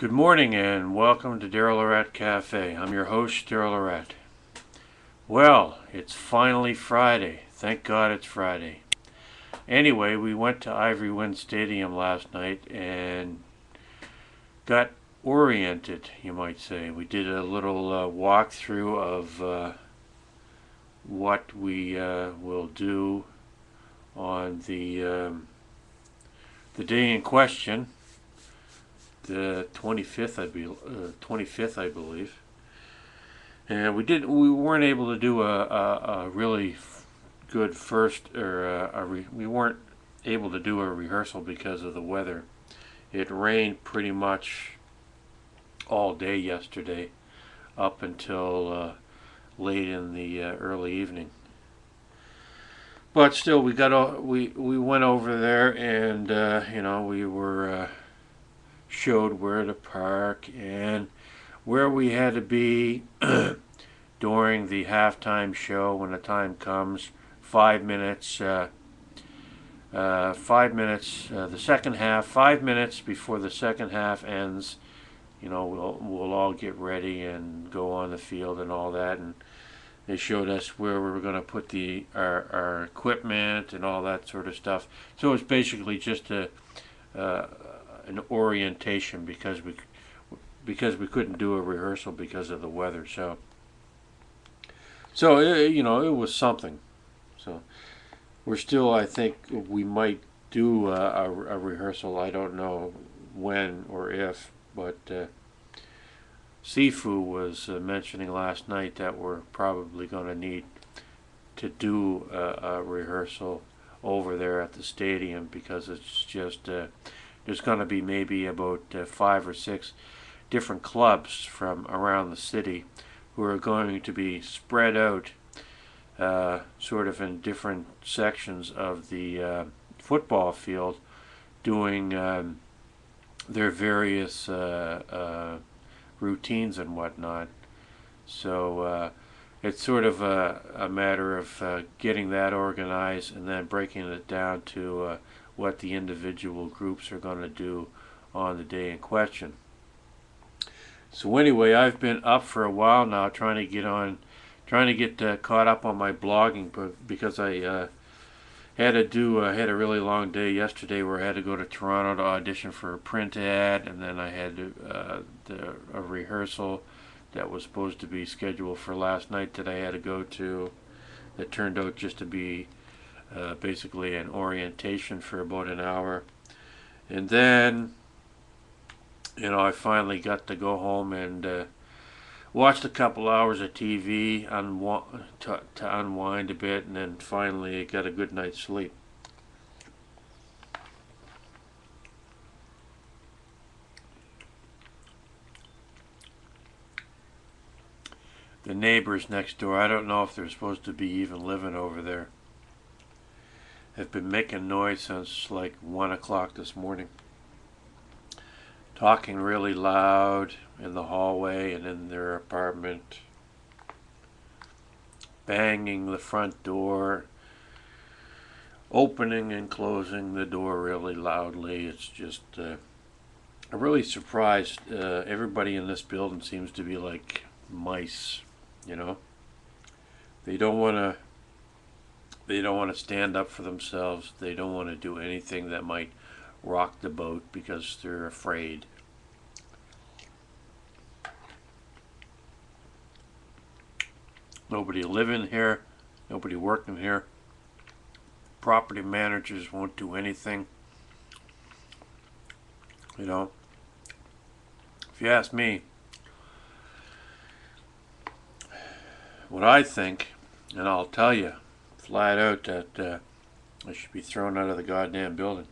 Good morning and welcome to Daryl Lorette Cafe. I'm your host, Daryl Lorette. Well, it's finally Friday. Thank God it's Friday. Anyway, we went to Ivory Wind Stadium last night and got oriented, you might say. We did a little walkthrough of what we will do on the day in question, the 25th, I believe. And we weren't able to do a really good first, or we weren't able to do a rehearsal because of the weather. It rained pretty much all day yesterday, up until late in the early evening. But still, we went over there, and we were showed where to park and where we had to be during the halftime show when the time comes. 5 minutes, the second half. 5 minutes before the second half ends. We'll all get ready and go on the field and all that. And they showed us where we were going to put our equipment and all that sort of stuff. So it's basically just an orientation because we couldn't do a rehearsal because of the weather. So it was something. So we're still, I think we might do a rehearsal. I don't know when or if, but Sifu was mentioning last night that we're probably going to need to do a rehearsal over there at the stadium because it's just there's going to be maybe about 5 or 6 different clubs from around the city who are going to be spread out sort of in different sections of the football field doing their various routines and whatnot. So it's sort of a matter of getting that organized and then breaking it down to what the individual groups are going to do on the day in question. So anyway, I've been up for a while now trying to get caught up on my blogging, because I had a really long day yesterday where I had to go to Toronto to audition for a print ad, and then I had a rehearsal that was supposed to be scheduled for last night that I had to go to, that turned out just to be basically an orientation for about an hour. And then I finally got to go home and watched a couple hours of TV to unwind a bit, and then finally got a good night's sleep. The neighbors next door, I don't know if they're supposed to be even living over there, have been making noise since like 1 o'clock this morning. Talking really loud in the hallway and in their apartment. Banging the front door. Opening and closing the door really loudly. It's just, I'm really surprised. Everybody in this building seems to be like mice, They don't want to stand up for themselves. They don't want to do anything that might rock the boat because they're afraid. Nobody living here, nobody working here. Property managers won't do anything. If you ask me, what I think, and I'll tell you flat out that I should be thrown out of the goddamn building.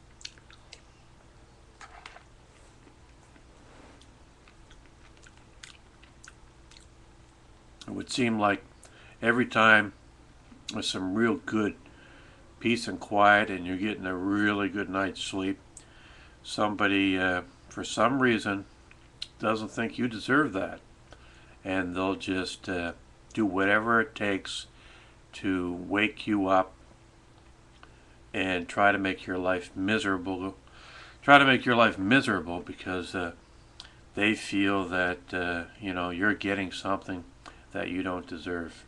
It would seem like every time with some real good peace and quiet and you're getting a really good night's sleep, somebody for some reason doesn't think you deserve that, and they'll just do whatever it takes to wake you up and try to make your life miserable. Because they feel that you're getting something that you don't deserve,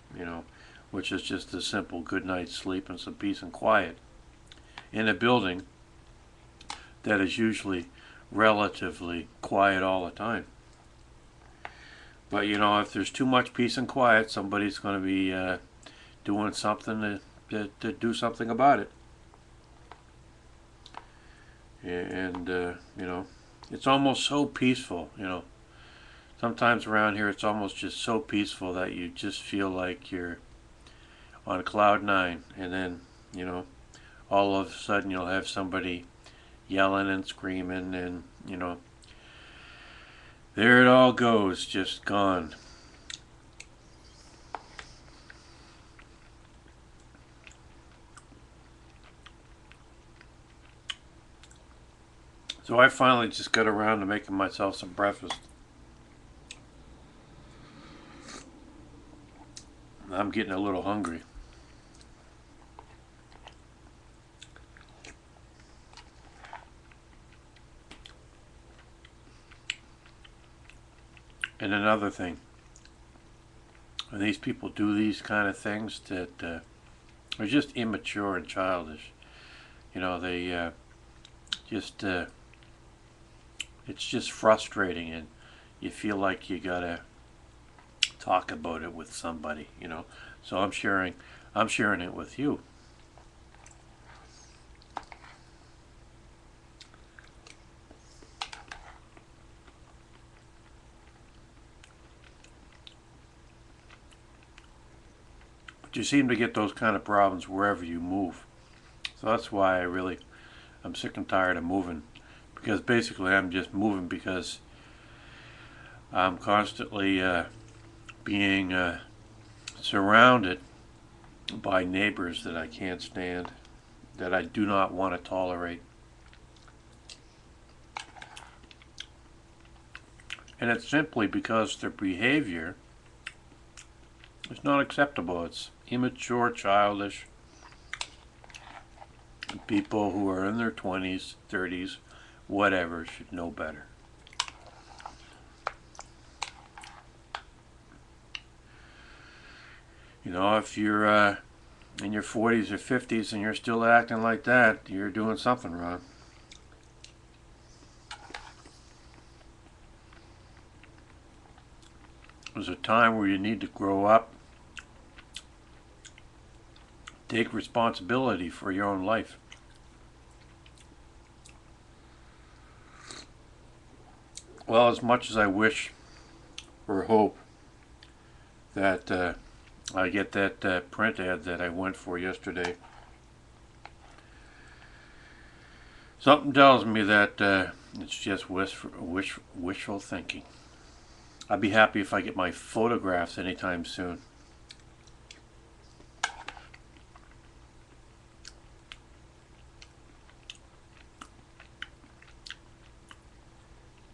which is just a simple good night's sleep and some peace and quiet in a building that is usually relatively quiet all the time. But if there's too much peace and quiet, somebody's going to be doing something to do something about it. And it's almost so peaceful. Sometimes around here it's almost just so peaceful that you just feel like you're on cloud nine, and then all of a sudden you'll have somebody yelling and screaming, and there it all goes, just gone. So I finally just got around to making myself some breakfast. I'm getting a little hungry. And another thing, when these people do these kind of things that are just immature and childish, they just it's just frustrating, and you feel like you gotta talk about it with somebody, So I'm sharing it with you. But you seem to get those kind of problems wherever you move. So that's why I'm sick and tired of moving. Because basically I'm just moving because I'm constantly being surrounded by neighbors that I can't stand, that I do not want to tolerate. And it's simply because their behavior is not acceptable. It's immature, childish. People who are in their 20s, 30s, whatever, should know better. If you're in your 40s or 50s and you're still acting like that, you're doing something wrong. There's a time where you need to grow up, take responsibility for your own life. Well, as much as I wish or hope that I get that print ad that I went for yesterday, something tells me that it's just wishful thinking. I'd be happy if I get my photographs anytime soon.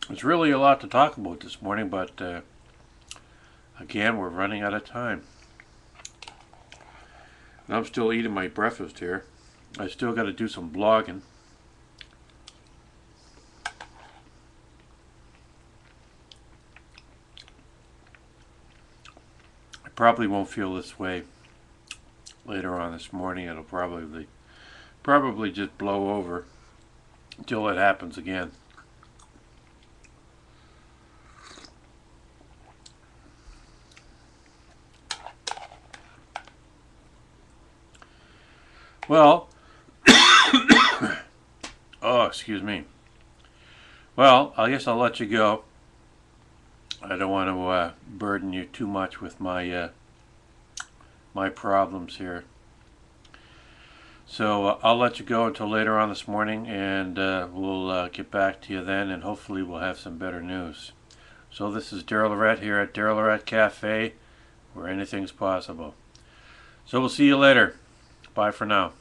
There's really a lot to talk about this morning, but again, we're running out of time. And I'm still eating my breakfast here. I still got to do some blogging. I probably won't feel this way later on this morning. It'll probably just blow over until it happens again. Well, oh, excuse me. Well, I guess I'll let you go. I don't want to burden you too much with my my problems here. So I'll let you go until later on this morning, and we'll get back to you then, and hopefully we'll have some better news. So this is Daryl Lorette here at Daryl Lorette Cafe, where anything's possible. So we'll see you later. Bye for now.